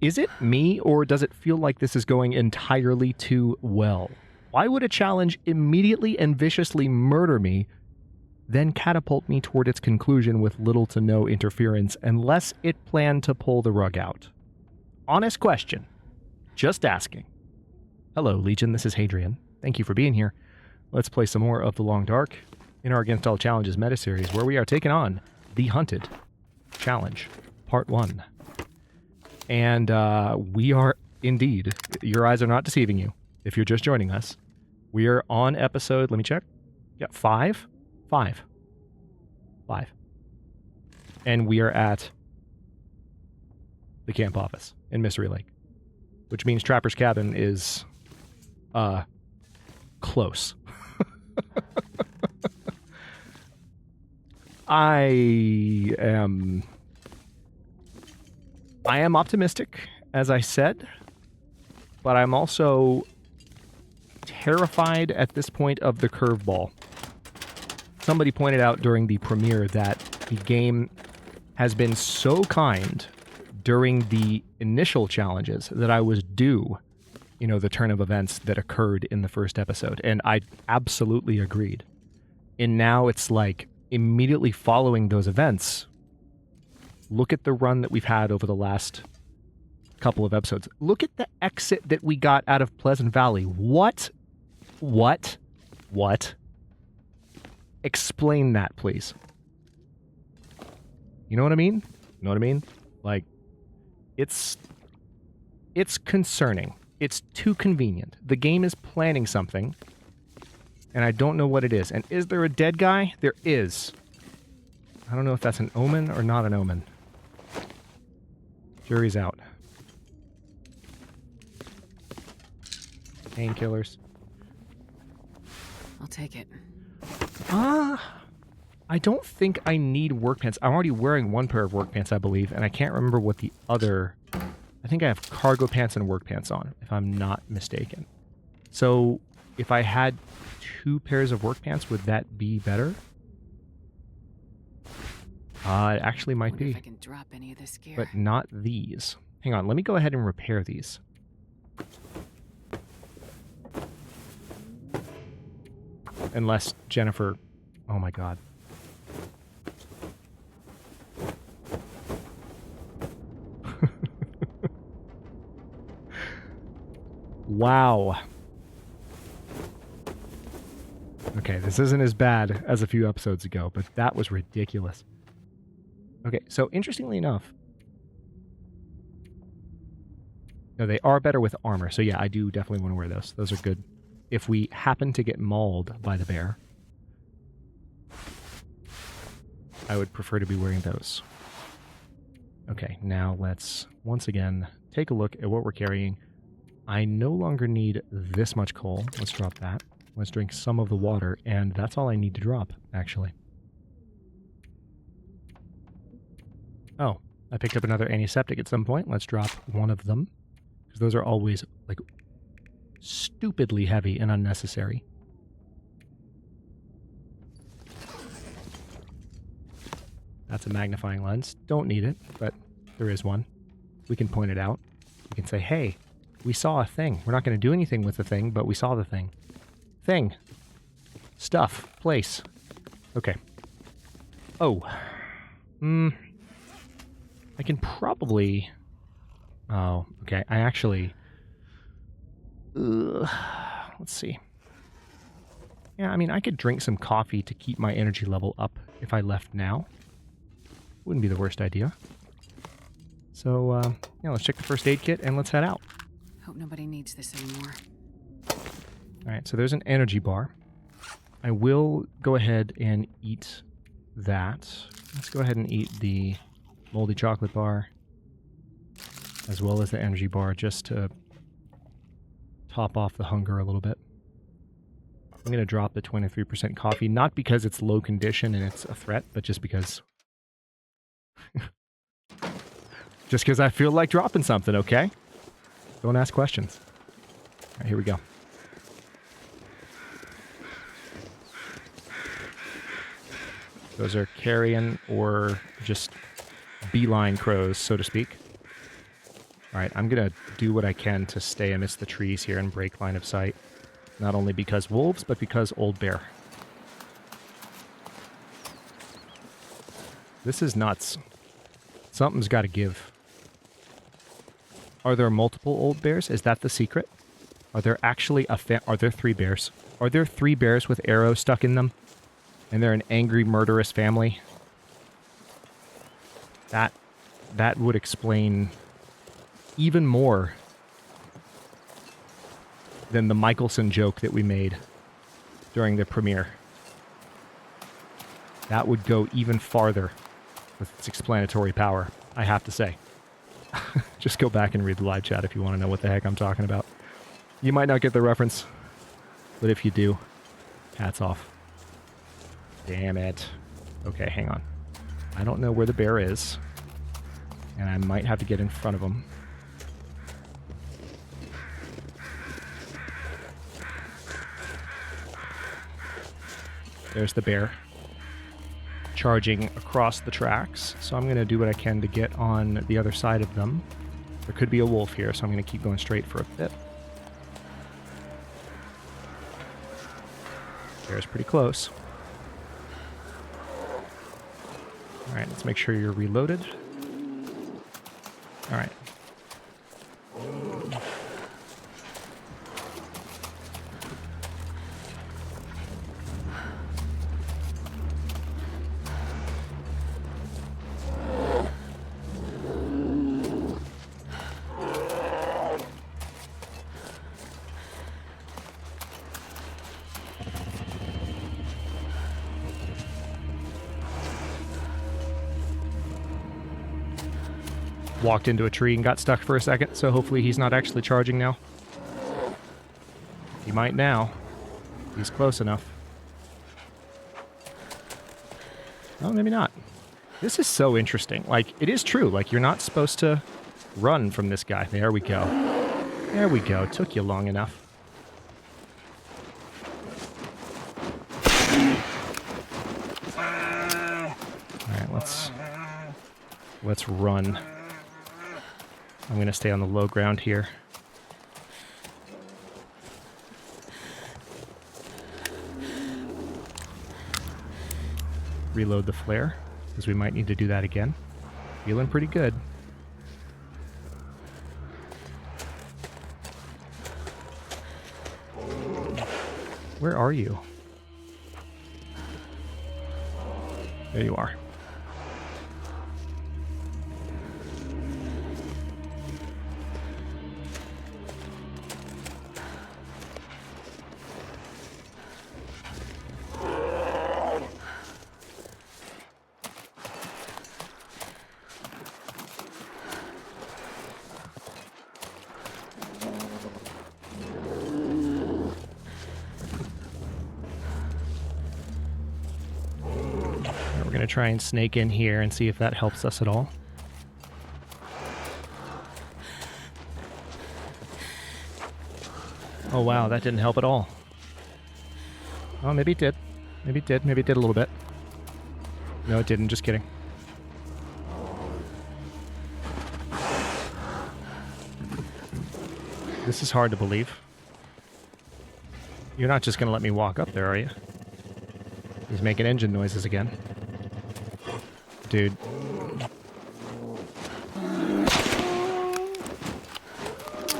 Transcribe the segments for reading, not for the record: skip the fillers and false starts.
Is it me, or does it feel like this is going entirely too well? Why would a challenge immediately and viciously murder me, then catapult me toward its conclusion with little to no interference unless it planned to pull the rug out? Honest question. Just asking. Hello, Legion. This is Hadrian. Thank you for being here. Let's play some more of The Long Dark in our Against All Challenges meta series, where we are taking on the Hunted Challenge, Part 1. And we are indeed, your eyes are not deceiving you if you're just joining us. We are on episode, let me check. Yeah, 5. And we are at the camp office in Mystery Lake, which means Trapper's Cabin is close. I am optimistic, as I said, but I'm also terrified at this point of the curveball. Somebody pointed out during the premiere that the game has been so kind during the initial challenges that I was due, the turn of events that occurred in the first episode, and I absolutely agreed. And now it's like immediately following those events, look at the run that we've had over the last couple of episodes. Look at the exit that we got out of Pleasant Valley. What? Explain that, please. You know what I mean? Like, it's concerning. It's too convenient. The game is planning something, and I don't know what it is. And is there a dead guy? There is. I don't know if that's an omen or not an omen. Jury's out. Painkillers. I'll take it. I don't think I need work pants. I'm already wearing one pair of work pants, I believe, and I can't remember what the other... I think I have cargo pants and work pants on, if I'm not mistaken. So, if I had 2 pairs of work pants, would that be better? It actually might be. If I can drop any of this gear. But not these. Hang on, let me go ahead and repair these. Unless Jennifer... Oh my god. Wow. Okay, this isn't as bad as a few episodes ago, but that was ridiculous. Okay, so interestingly enough... No, they are better with armor, so yeah, I do definitely want to wear those. Those are good. If we happen to get mauled by the bear, I would prefer to be wearing those. Okay, now let's once again take a look at what we're carrying. I no longer need this much coal. Let's drop that. Let's drink some of the water, and that's all I need to drop, actually. Oh, I picked up another antiseptic at some point. Let's drop one of them, because those are always, like, stupidly heavy and unnecessary. That's a magnifying lens. Don't need it, but there is one. We can point it out. We can say, hey, we saw a thing. We're not going to do anything with the thing, but we saw the thing. Thing. Stuff. Place. Okay. Oh. I can probably... Oh, okay. I actually... let's see. Yeah, I mean, I could drink some coffee to keep my energy level up if I left now. Wouldn't be the worst idea. So, yeah, let's check the first aid kit and let's head out. Hope nobody needs this anymore. Alright, so there's an energy bar. I will go ahead and eat that. Let's go ahead and eat the moldy chocolate bar, as well as the energy bar, just to top off the hunger a little bit. I'm going to drop the 23% coffee, not because it's low condition and it's a threat, but just because... just because I feel like dropping something, okay? Don't ask questions. Alright, here we go. Those are carrion or just beeline crows, so to speak. Alright, I'm gonna do what I can to stay amidst the trees here and break line of sight. Not only because wolves, but because old bear. This is nuts. Something's gotta give. Are there multiple old bears? Is that the secret? Are there actually are there 3 bears? Are there 3 bears with arrows stuck in them? And they're an angry, murderous family? That would explain even more than the Michelson joke that we made during the premiere. That would go even farther with its explanatory power, I have to say. Just go back and read the live chat if you want to know what the heck I'm talking about. You might not get the reference, but if you do, hats off. Damn it. Okay, hang on. I don't know where the bear is, and I might have to get in front of him. There's the bear charging across the tracks, so I'm going to do what I can to get on the other side of them. There could be a wolf here, so I'm going to keep going straight for a bit. Bear's pretty close. Alright, let's make sure you're reloaded. Alright. Walked into a tree and got stuck for a second, so hopefully he's not actually charging now. He might now. He's close enough. Oh, maybe not. This is so interesting. Like, it is true. Like, you're not supposed to run from this guy. There we go. There we go. Took you long enough. Alright, let's run. I'm going to stay on the low ground here. Reload the flare, because we might need to do that again. Feeling pretty good. Where are you? There you are. Try and snake in here and see if that helps us at all. Oh wow, that didn't help at all. Oh, maybe it did. Maybe it did. Maybe it did a little bit. No, it didn't. Just kidding. This is hard to believe. You're not just going to let me walk up there, are you? He's making engine noises again. Dude.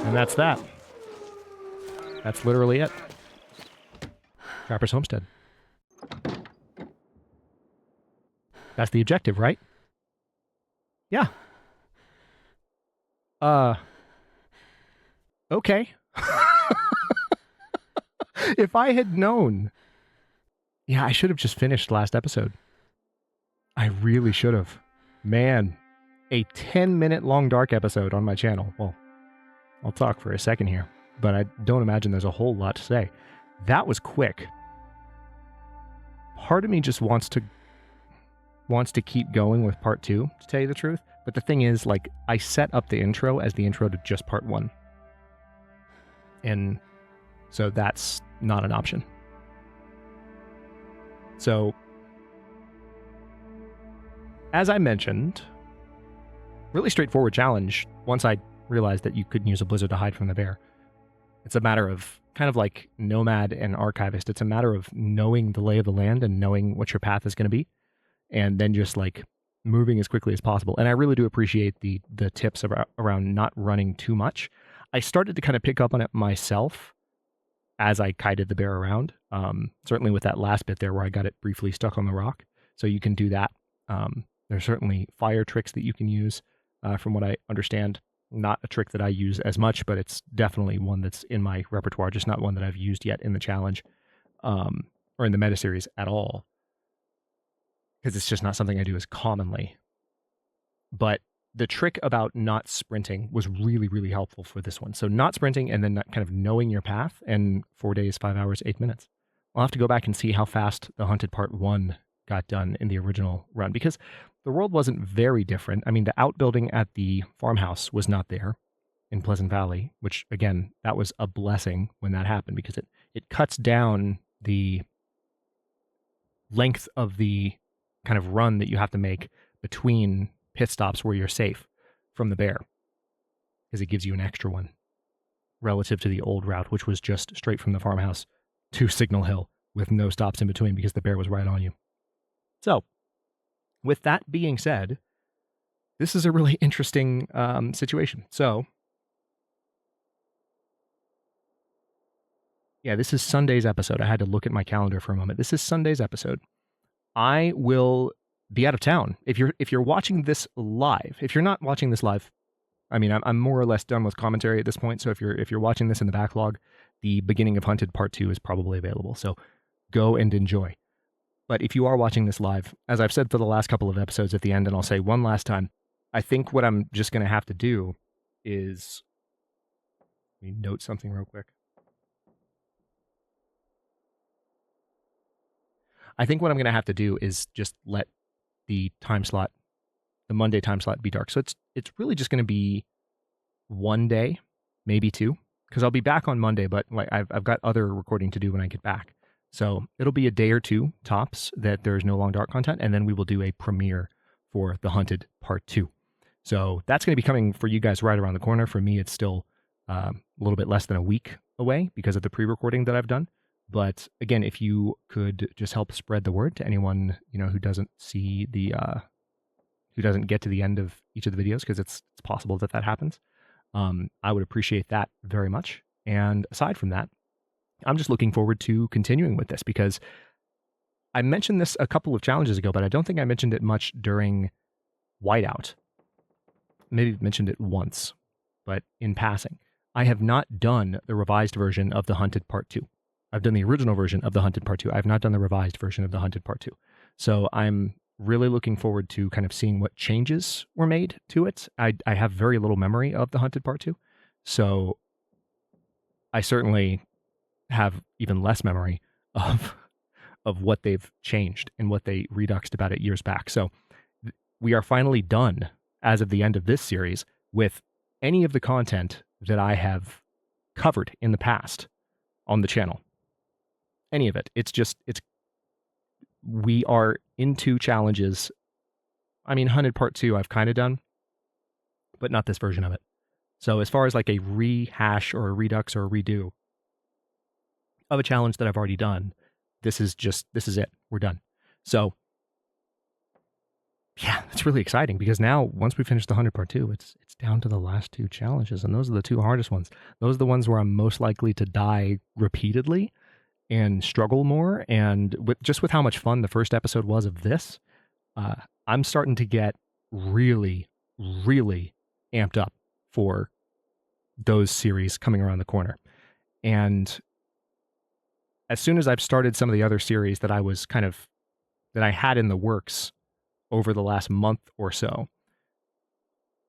And that's that. That's literally it. Trapper's Homestead. That's the objective, right? Yeah. Okay. If I had known. Yeah, I should have just finished last episode. I really should have. Man, a 10-minute long dark episode on my channel. Well, I'll talk for a second here, but I don't imagine there's a whole lot to say. That was quick. Part of me just wants to keep going with part 2, to tell you the truth. But the thing is, like, I set up the intro as the intro to just part 1. And so that's not an option. So, as I mentioned, really straightforward challenge once I realize that you couldn't use a blizzard to hide from the bear. It's a matter of kind of like Nomad and Archivist. It's a matter of knowing the lay of the land and knowing what your path is going to be, and then just like moving as quickly as possible. And I really do appreciate the tips around not running too much. I started to kind of pick up on it myself as I kited the bear around. Certainly with that last bit there where I got it briefly stuck on the rock. So you can do that. There's certainly fire tricks that you can use, from what I understand. Not a trick that I use as much, but it's definitely one that's in my repertoire, just not one that I've used yet in the challenge, or in the meta series at all, because it's just not something I do as commonly. But the trick about not sprinting was really, really helpful for this one. So not sprinting and then kind of knowing your path, and 4 days, 5 hours, 8 minutes. I'll have to go back and see how fast the Hunted Part 1 got done in the original run, because the world wasn't very different. I mean, the outbuilding at the farmhouse was not there in Pleasant Valley, which, again, that was a blessing when that happened, because it cuts down the length of the kind of run that you have to make between pit stops where you're safe from the bear, because it gives you an extra one relative to the old route, which was just straight from the farmhouse to Signal Hill with no stops in between because the bear was right on you. So, with that being said, this is a really interesting situation. So, yeah, this is Sunday's episode. I had to look at my calendar for a moment. This is Sunday's episode. I will be out of town. If you're watching this live, if you're not watching this live, I mean, I'm more or less done with commentary at this point. So if you're watching this in the backlog, the beginning of Hunted Part 2 is probably available. So go and enjoy. But if you are watching this live, as I've said for the last couple of episodes at the end, and I'll say one last time, I think what I'm just going to have to do is, let me note something real quick. I think what I'm going to have to do is just let the time slot, the Monday time slot, be dark. So it's really just going to be 1 day, maybe 2, because I'll be back on Monday, but like I've got other recording to do when I get back. So it'll be a day or 2 tops that there's no long dark content, and then we will do a premiere for the Hunted Part 2. So that's going to be coming for you guys right around the corner. For me, it's still a little bit less than a week away because of the pre-recording that I've done. But again, if you could just help spread the word to anyone, who doesn't see who doesn't get to the end of each of the videos, because it's possible that happens, I would appreciate that very much. And aside from that, I'm just looking forward to continuing with this, because I mentioned this a couple of challenges ago, but I don't think I mentioned it much during Whiteout. Maybe mentioned it once, but in passing. I have not done the revised version of the Hunted Part 2. I've done the original version of the Hunted Part 2. I have not done the revised version of the Hunted Part 2. So I'm really looking forward to kind of seeing what changes were made to it. I have very little memory of the Hunted Part 2. So I certainly have even less memory of what they've changed and what they reduxed about it years back. So we are finally done, as of the end of this series, with any of the content that I have covered in the past on the channel. Any of it. We are into challenges. I mean, Hunted Part 2 I've kind of done, but not this version of it. So as far as like a rehash or a redux or a redo of a challenge that I've already done, this is it. We're done. So yeah, it's really exciting, because now once we finish the 100 Part 2, it's down to the last 2 challenges, and those are the 2 hardest ones. Those are the ones where I'm most likely to die repeatedly and struggle more. And with how much fun the first episode was of this, I'm starting to get really, really amped up for those series coming around the corner. And as soon as I've started some of the other series that I had in the works over the last month or so,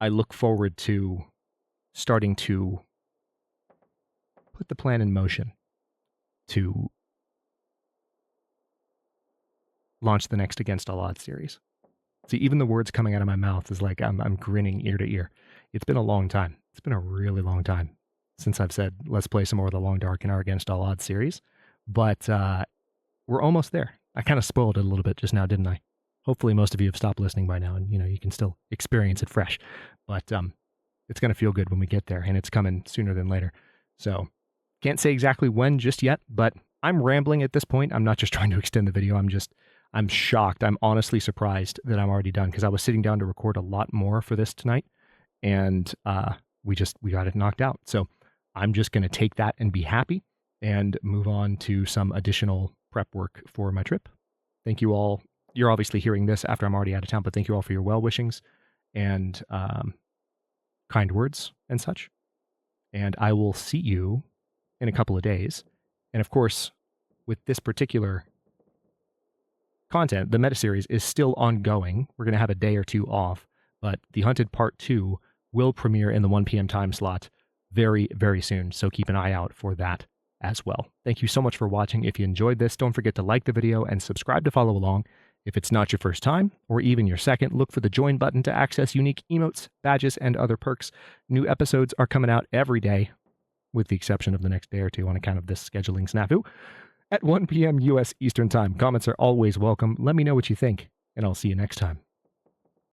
I look forward to starting to put the plan in motion to launch the next Against All Odds series. See, even the words coming out of my mouth is like I'm grinning ear to ear. It's been a long time. It's been a really long time since I've said, let's play some more of the Long Dark in our Against All Odds series. But we're almost there. I kind of spoiled it a little bit just now, didn't I? Hopefully most of you have stopped listening by now, and you can still experience it fresh. But it's going to feel good when we get there, and it's coming sooner than later. So can't say exactly when just yet, but I'm rambling at this point. I'm not just trying to extend the video. I'm shocked. I'm honestly surprised that I'm already done, because I was sitting down to record a lot more for this tonight, and we got it knocked out. So I'm just going to take that and be happy and move on to some additional prep work for my trip. Thank you all. You're obviously hearing this after I'm already out of town, but thank you all for your well wishings and kind words and such. And I will see you in a couple of days. And of course, with this particular content, the meta series is still ongoing. We're going to have a day or two off, but the Hunted Part 2 will premiere in the 1 p.m. time slot very, very soon. So keep an eye out for that as well. Thank you so much for watching. If you enjoyed this, don't forget to like the video and subscribe to follow along. If it's not your first time, or even your second, look for the join button to access unique emotes, badges, and other perks. New episodes are coming out every day, with the exception of the next day or two on account of this scheduling snafu, at 1 p.m. U.S. Eastern Time. Comments are always welcome. Let me know what you think, and I'll see you next time.